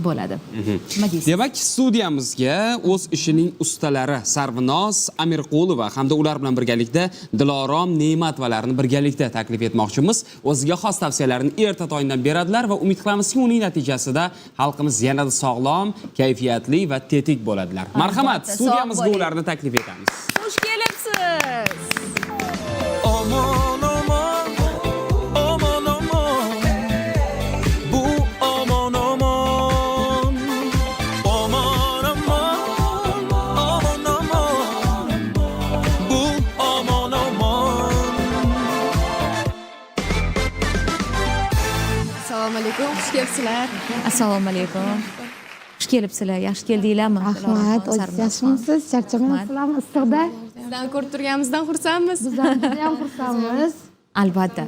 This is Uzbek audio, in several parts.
bo'ladi. Nima deysiz? Demak, studiyamizga o'z ishining ustalari Sarvinoz Amirqulova hamda ular bilan birgalikda Dilorom Ne'matovalarini birgalikda taklif etmoqchimiz. O'ziga xos tavsiyalarini erta tongdan beradilar va umid qilamizki, uning natijasida xalqimiz yanada sog'lom, kayfiyatli va tetik bo'ladilar. Marhamat, studiyamizga ularni taklif etamiz. Xush kelibsiz. Aman aman, aman aman, bu aman aman, aman aman, aman aman, bu aman aman. Assalomu alaykum, xush kelibsizlar. Assalomu alaykum. Xush kelibsizlar. Yaxshi keldinglarmi? Rahmat, o'zingiz yaxshimisiz? Charchamayapsizlarmi issiqda? Sizdan ko'rib turganimizdan xursandmiz. Biz ham xursandmiz. Albatta.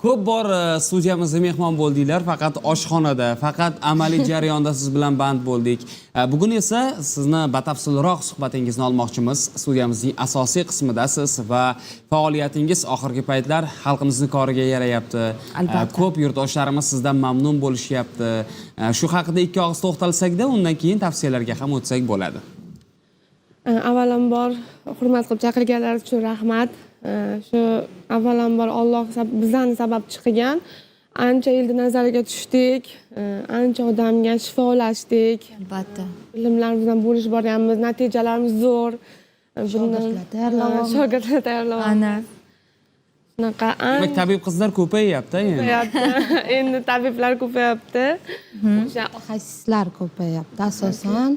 Ko'p bor studiyamizga mehmon bo'ldinglar, faqat oshxonada, faqat amaliy jarayonda siz bilan band bo'ldik. Bugun esa sizni batafsilroq suhbatingizni olmoqchimiz. Studiyamizning asosiy qismidasiz va faoliyatingiz oxirgi paytlar xalqimizning koriga yarayapti. Albatta. Ko'p yurtdoshlarimiz sizdan mamnun bo'lishyapti. Shu haqida ikki og'iz to'xtalsak-da, undan keyin tavsiyalarga ham o'tsak bo'ladi. Avvalambor hurmat qilib chaqirganlar uchun rahmat. Shu avvalambor Alloh bizlarni sababchi qilgan. Ancha yilda nazariga tushdik, ancha odamga shifolashdik. Albatta. Bilimlarimizdan bo'lishib boryapmiz, natijalarimiz zo'r. Shogirdlar tayyorlayapmiz. Ana. Shunaqa Demak, tabib qizlar ko'payyapti endi. endi tabiblar ko'payapti. O'sha Mutaxassislar ko'payapti. Asosan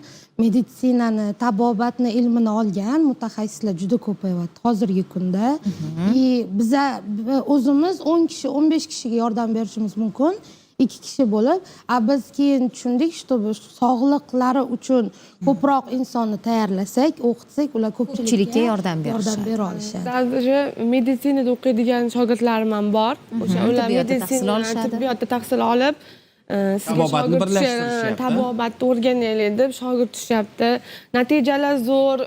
meditsinani, tabobatni ilmini olgan mutaxassislar juda ko'payapti hozirgi kunda. Biza o'zimiz 10 kishi, 15 kishiga yordam berishimiz mumkin. 2 kishi bo'lib, biz keyin tushundik, sog'liqlari uchun ko'proq insonni tayyorlasak, o'qitsak, ular Ko'pchilikka yordam bera olishadi. Hozir meditsinada o'qiydigan shogirdlarim ham bor. O'sha ular tibbiyotda tahsil meditsina, olishadi. tibbiyotda tahsil olib, Tabobatni birlashtirishyapti. tabobatni o'rganaylik deb shogird tushyapti. Natijalar zo'r,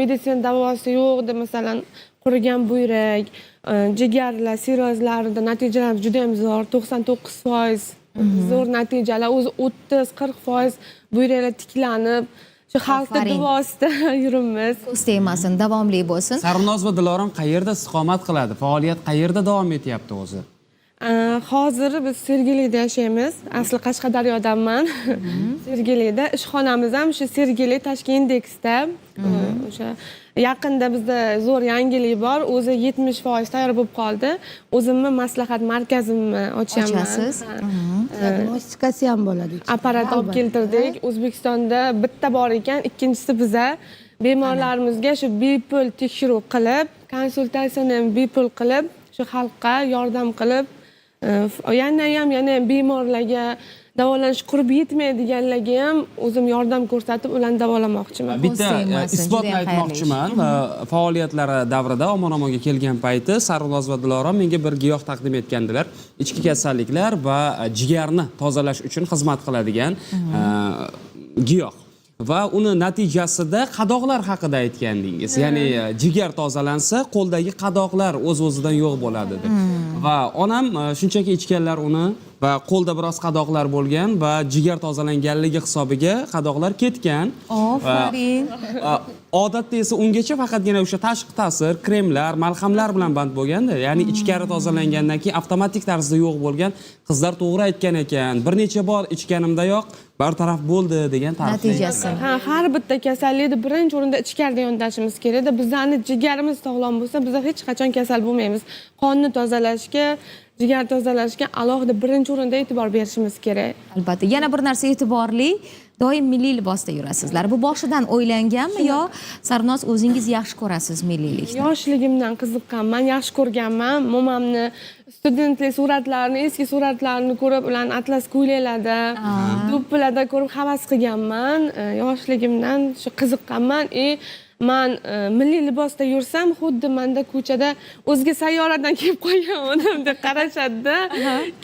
meditsina davosi yo'q deb, masalan, qurigan buyrak, jigarlar, sirozlarida natijalar juda ham zo'r, 99% zo'r natijalar, o'zi 30-40% buyraklar tiklanib, shu xalqda Afarin. duosida yuribmiz. Ko'z tegmasin, davomli bo'lsin. Sarvinoz va Dilorom qayerda istiqomat qiladi? Faoliyat qayerda davom etyapti o'zi? Hozir biz Sergelida yashaymiz. Asli Qashqadaryodanman. Sergelida. Ishxonamiz ham shu Sergeli Tashkent indeksda. O'sha yaqinda bizda zo'r yangilik bor. O'zi 70% tayyor bo'lib qoldi. O'zimni maslahat markazimni ochyapman. Ochasiz. Diagnostikasi ham bo'ladi. Apparat olib keltirdik. O'zbekistonda bitta bor ekan, ikkinchisi biza. Bemorlarimizga shu bepul tekshiruv qilib, konsultatsiyani ham bepul qilib, shu xalqqa yordam qilib, yana ham bemorlarga davolanish qurib yetmaydiganlarga ham o'zim yordam ko'rsatib, ularni davolamoqchiman. Bitta Sevmasin, isbotni judayam xayrli aytmoqchiman. Faoliyatlari davrida omon-omonga kelgan payti Sarvinoz va Dilorom menga bir giyoh taqdim etgandilar. Ichki kasalliklar va jigarni tozalash uchun xizmat qiladigan giyoh. Va uni natijasida qadoqlar haqida aytgandingiz. Ya'ni jigar tozalansa, qo'ldagi qadoqlar o'z-o'zidan yo'q bo'ladi deb. Va onam shunchaki ichganlar uni va qo'lda biroz qadoqlar bo'lgan va jigar tozalanganligi hisobiga qadoqlar ketgan. Ofarin. Odatda esa ungacha faqatgina o'sha tashqi ta'sir, kremlar, malhamlar bilan band bo'lganda, ya'ni ichkari tozalangandan keyin avtomatik tarzda yo'q bo'lgan. Qizlar to'g'ri aytgan ekan. Bir necha bor ichganimdayoq bartaraf bo'ldi degan Natijasi. Har bitta kasallikni birinchi o'rinda ichkarida yondashimiz kerak. Bizlarning jigarimiz sog'lom bo'lsa, biz hech qachon kasal bo'lmaymiz. Qonni tozalashga, jigar tozalashga alohida birinchi o'rinda e'tibor berishimiz kerak. Albatta. Yana bir narsa e'tiborli, doim milliy libosda yurasizlar. Bu boshidan o'ylanganmi yo Sarvinoz o'zingiz yaxshi ko'rasiz milliylikni? Yoshligimdan qiziqqanman, yaxshi ko'rganman. Momamni studentlik suratlarini, eski suratlarini ko'rib, ularni atlas ko'ylaklarda, do'ppilarda ko'rib havas qilganman. Yoshligimdan shu qiziqqanman. Man milliy libosda yursam, xuddi menda ko'chada o'zga sayyoradan kelib qolgan odam deb qarashadi-da.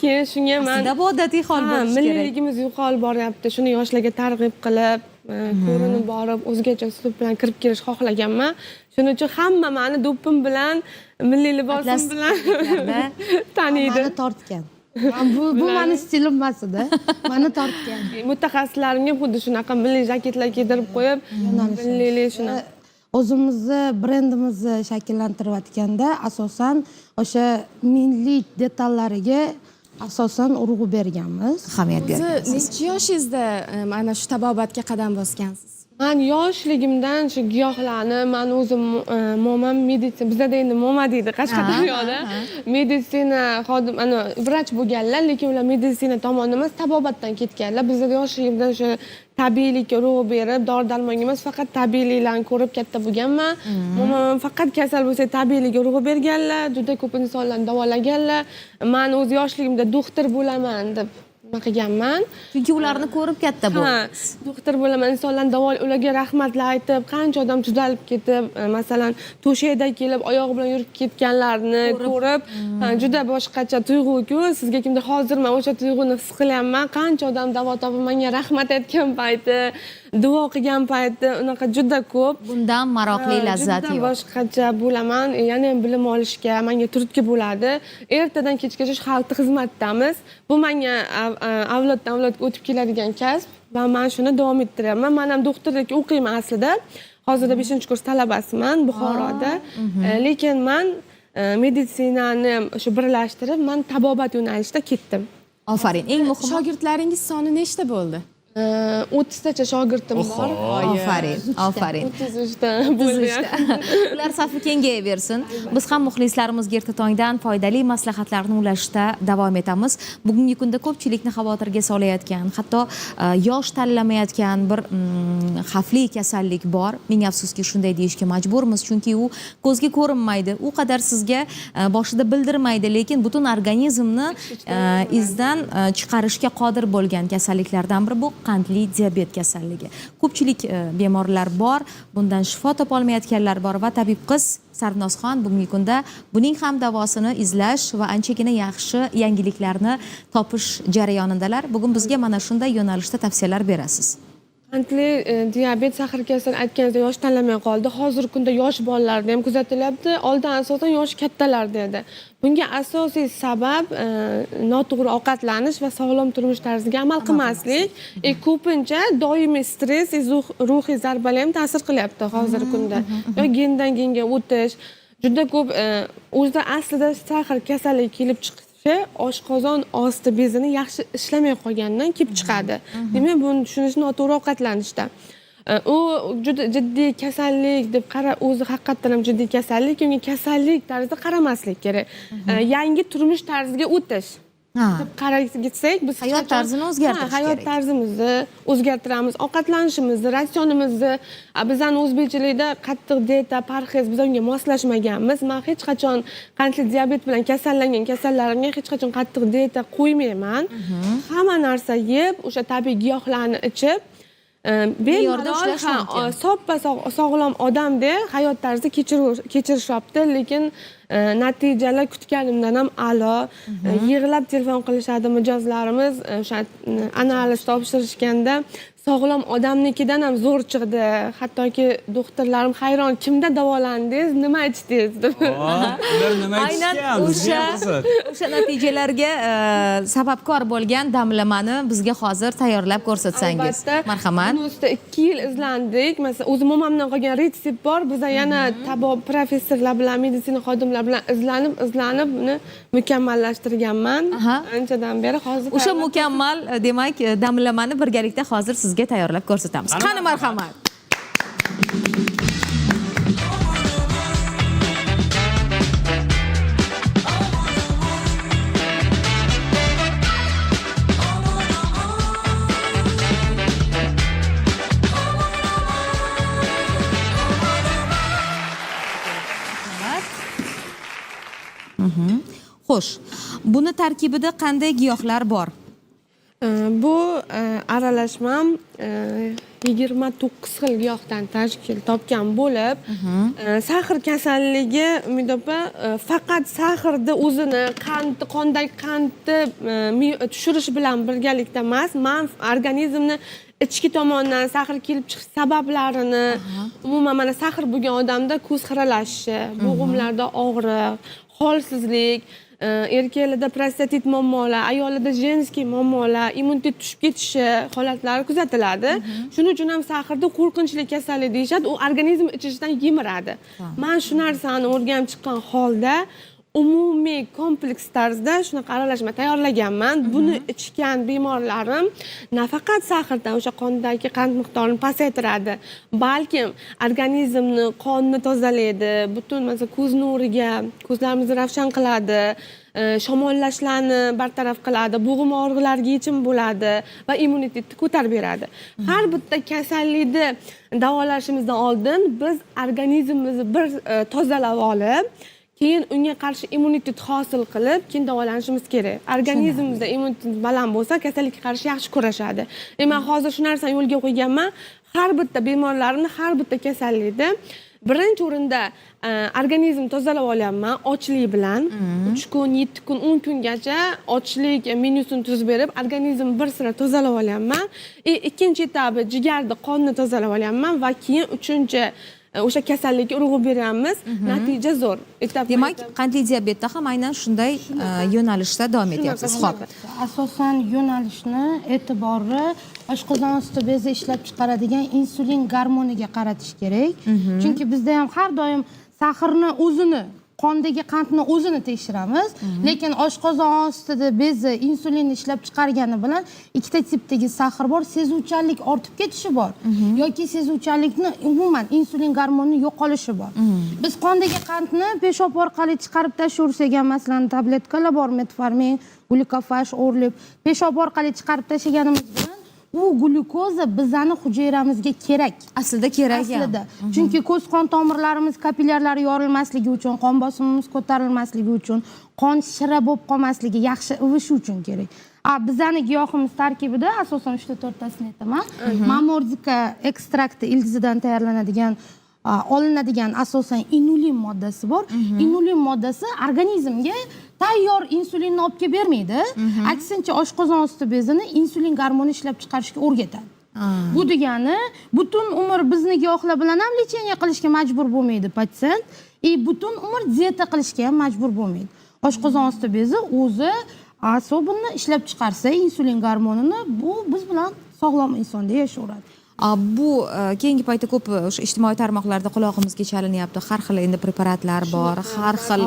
Keyin shunga men Aslida bu odatiy hol bo'lishi kerak. milliyligimiz yo'qolib boryapti. Shuni yoshlarga targ'ib qilib, ko'rinib borib, o'zgacha uslub bilan kirib kelish xohlaganman. Shuning uchun hamma meni do'ppim bilan, milliy libosim bilan taniydi. Mani tortgan. Bu meni stilim emas edi. Meni tortgan. Mutaxassislarga xuddi shunaqa milliy jaketlar kiydirib qo'yib, milliylik shuni. O'zimizni brendimizni shakllantirayotganda asosan o'sha milliy detallariga asosan urg'u berganmiz. Ahamiyat bergan. Necha yoshingizda mana shu tabobatga qadam bosgansiz? Men yoshligimdan shu giyohlarni men o'zim momam meditsina, bizda endi moma deydi Qashqadaryoda. Meditsina xodim, ana vrach bo'lganlar, lekin ular meditsina tomonidan emas, tabobatdan ketganlar. Bizda yoshligimdan shu tabiiylikka urg'u berib, dori-darmonga emas, faqat tabiiyliklarni ko'rib katta bo'lganman. Momam faqat kasal bo'lsa tabiiylikka urg'u berganlar, juda ko'p insonlarni davolaganlar. Men o'z yoshligimda doktor bo'laman deb nima qilganman. Chunki ularni ko'rib katta Ha, bo'ldingiz. doktor bo'laman, insonlarni ularga rahmatlar aytib, qancha odam tuzalib ketib, masalan, to'shakda kelib, oyog'i bilan yurib ketganlarni ko'rib, juda boshqacha tuyg'u-ku. Sizga kimdir hozir men o'sha tuyg'uni his qilyapman. Qancha odam davo topib menga rahmat aytgan payti, duo qilgan payti, unaqa juda ko'p. Bundan maroqli lazzat Juda yo'q. boshqacha bo'laman. Yana ham bilim olishga menga turtki bo'ladi. Ertadan kechgacha shu xalqqa xizmatdamiz. Bu menga avloddan avlodga o'tib keladigan kasb va men shuni davom ettiryapman. Men ham doktorlikka o'qiyman aslida. Hozirda 5-kurs talabasiman Buxoroda. Lekin men meditsinani shu birlashtirib, men tabobat yo'nalishida ketdim. Ofarin. Eng muhimi Shogirdlaringiz soni nechta bo'ldi? 30 tacha shogirdim bor. ofarin, ofarin. 33 ta bo'ldi. Ular safi kengayversin. Biz ham muxlislarimizga erta tongdan foydali maslahatlarni ulashishda davom etamiz. Bugungi kunda ko'pchilikni xavotirga solayotgan, hatto yosh tanlamayotgan bir xavfli kasallik bor. Ming afsuski shunday deyishga majburmiz, chunki u ko'zga ko'rinmaydi. U qadar sizga boshida bildirmaydi, lekin butun organizmni izdan chiqarishga qodir bo'lgan kasalliklardan biri bu qandli diabet kasalligi. Ko'pchilik bemorlar bor, bundan shifo topolmayotganlar bor va tabib qiz Sarvnozxon bugungi kunda buning ham davosini izlash va anchagina yaxshi yangiliklarni topish jarayonidalar. Bugun bizga mana shunday yo'nalishda tavsiyalar berasiz. Qandli diabet, sahar kasali aytganingizda yosh tanlamay qoldi. Hozirgi kunda yosh bolalarda ham kuzatilyapti. Oldin asosan yosh kattalarda edi. Bunga asosiy sabab noto'g'ri ovqatlanish va sog'lom turmush tarziga amal qilmaslik. Ko'pincha doimiy stress, ruhiy zarbalar ham ta'sir qilyapti hozirgi kunda. Yo gendan genga o'tish, juda ko'p o'zida aslida sahar kasalligi kelib chiqishi oshqozon osti bezini yaxshi ishlamay qolgandan kelib chiqadi. Demak, buni tushunish noto'g'ri ovqatlanishda. U juda jiddiy kasallik deb o'zi haqiqatdan ham jiddiy kasallik, unga kasallik tarzida qaramaslik kerak. Yangi turmush tarziga o'tish. deb qaraysak, biz hayot tarzini o'zgartirish kerak. Hayot tarzimizni o'zgartiramiz, ovqatlanishimizni, ratsionimizni. Bizning o'zbekchilikda qattiq dieta, parhez biz unga moslashmaganmiz. Men hech qachon qandli diabet bilan kasallangan kasallarimga hech qachon qattiq dieta qo'ymayman. Hamma narsa yeb, o'sha tabiiy giyohlarni ichib, bemalol soppa sog'lom odamdek hayot tarzi kechirishyapti, lekin natijalar kutganimdan ham a'lo. Yig'lab telefon qilishadi mijozlarimiz, o'sha analiz topshirishganda sog'lom odamnikidan ham zo'r chiqdi. Hattoki doktorlarim hayron, kimda davolandingiz, nima ichdingiz deb. Ular nima ichgan? O'sha natijalarga sababkor bo'lgan damlamani bizga hozir tayyorlab ko'rsatsangiz. Marhamat. Buni ustida 2 yil izlandik. Masalan, o'zim momamdan qolgan retsept bor. Biz yana tabob professorlar bilan, meditsina xodimlari bilan izlanib buni mukammallashtirganman. Anchadan beri hozir O'sha mukammal, demak, damlamani birgalikda hozir sizga tayyorlab ko'rsatamiz. Qani marhamat. Xo'sh, buni tarkibida qanday giyohlar bor? Bu aralashmam 29 xil giyohdan tashkil topgan bo'lib, sahr kasalligi Umid opa faqat sahrni o'zini qondagi qandni tushirish bilan birgalikda emas, men organizmni ichki tomondan sahr kelib chiqish sabablarini, umuman mana sahr bo'lgan odamda ko'z xiralashishi, bo'g'imlarda og'riq, holsizlik, erkaklarda prostatit muammolar, ayollarda jenskiy muammolar, immunitet tushib ketishi holatlari kuzatiladi. Shuning uchun ham sahrni qo'rqinchli kasallik deyishadi. U organizm ichishdan yemiradi. Men shu narsani o'rganib chiqqan holda umumiy kompleks tarzda shunaqa aralashma tayyorlaganman. Buni ichgan bemorlarim nafaqat sahrdan o'sha qondagi qand miqdorini pasaytiradi, balkim organizmni, qonni tozalaydi, butun masalan ko'z nuriga, ko'zlarimizni ravshan qiladi, shamollashlarni bartaraf qiladi, bo'g'im og'riqlariga yechim bo'ladi va immunitetni ko'tarib beradi. Har bitta kasallikni davolashimizdan oldin biz organizmimizni bir tozalab olib, keyin unga qarshi immunitet hosil qilib, keyin davolanishimiz kerak. Organizmimizda immunitet baland bo'lsa, kasallikka qarshi yaxshi kurashadi. Men hozir shu narsani yo'lga qo'yganman. Har bitta bemorlarimni, har bitta kasallikda birinchi o'rinda organizm tozalab olyapman ochlik bilan. 3 kun, 7 kun, 10 kungacha ochlik menyusini tuzib berib, organizm bir sira tozalab olyapman. Ikkinchi etabi jigarni, qonni tozalab olyapman va keyin uchinchi o'sha kasallikka urg'u beramiz. Natija zo'r. Demak, qandli diabetda ham aynan shunday yo'nalishda davom etyapsiz. Xo'p. Asosan yo'nalishni e'tiborni oshqozon osti bezi ishlab chiqaradigan insulin gormoniga qaratish kerak. Chunki bizda ham har doim sahrni o'zini, qondagi qandni o'zini tekshiramiz, lekin oshqozon ostida bezi insulinni ishlab chiqargani bilan ikkita tipdagi sahr bor, sezuvchanlik ortib ketishi bor yoki sezuvchanlikni umuman insulin gormoni yo'qolishi bor. Biz qondagi qandni peshob orqali chiqarib tashlaversak ham, masalan, tabletkalar bor, metformin, glukofaj, orlib, peshob orqali chiqarib tashlaganimiz bilan u glyukoza bizani hujayramizga kerak. Aslida kerak ham. Aslida. Chunki ko'z qon tomirlarimiz, kapillyarlari yorilmasligi uchun, qon bosimimiz ko'tarilmasligi uchun, qon shira bo'lib qolmasligi, yaxshi ivishi uchun kerak. Bizani giyohimiz tarkibida asosan 3-4 tasini aytaman. Mamordika ekstrakti ildizidan tayyorlanadigan olinadigan asosan inulin moddasi bor. Inulin moddasi organizmga tayyor insulinni olib kelib bermaydi. Aksincha oshqozon osti bezini insulin gormoni ishlab chiqarishga o'rgatadi. Bu degani butun umr bizni giyohlar bilan ham lecheniya qilishga majbur bo'lmaydi patsient, butun umr dieta qilishga ham majbur bo'lmaydi. Oshqozon osti bezi o'zi asobini ishlab chiqarsa, insulin gormonini, bu biz bilan sog'lom insonda yashayveradi. Bu keyingi paytda ko'p o'sha ijtimoiy tarmoqlarda qulog'imizga chalinyapti. Har xil endi preparatlar bor, har xil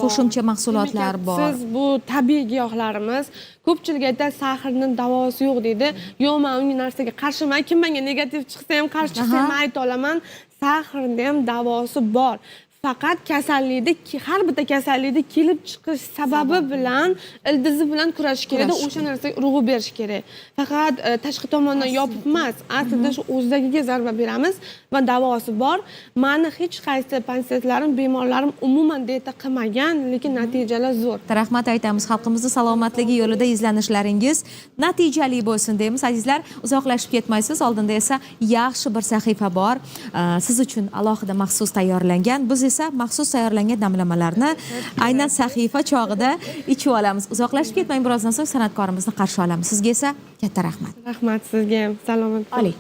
qo'shimcha mahsulotlar bor. Siz bu tabiiy giyohlarimiz, ko'pchilik aytadi sahrning davosi yo'q deydi. Yo'q, men uning narsaga qarshiman. Kim menga negativ chiqsa ham, qarshi chiqsa ham ayta olaman. Sahrning ham davosi bor. Faqat kasallikda, har bitta kasallikda kelib chiqish sababi bilan, ildizi bilan kurashish kerak, o'sha narsaga urg'u berish kerak. Faqat tashqi tomondan yopib emas, aslida shu o'zidagiga zarba beramiz va davosi bor. Meni hech qaysi patsientlarim, bemorlarim umuman dieta qilmagan, lekin natijalar zo'r. Rahmat aytamiz. Xalqimizni salomatligi yo'lida izlanishlaringiz natijali bo'lsin deymiz. Azizlar, uzoqlashib ketmaysiz. Oldinda esa yaxshi bir sahifa bor. Siz uchun alohida maxsus tayyorlangan. Biz esa maxsus tayyorlangan damlamalarni aynan sahifa chog'ida ichib olamiz. Uzoqlashib ketmang, birozdan so'ng san'atkorimizni qarshi olamiz. Sizga esa katta rahmat. Rahmat sizga ham. Salomat bo'ling.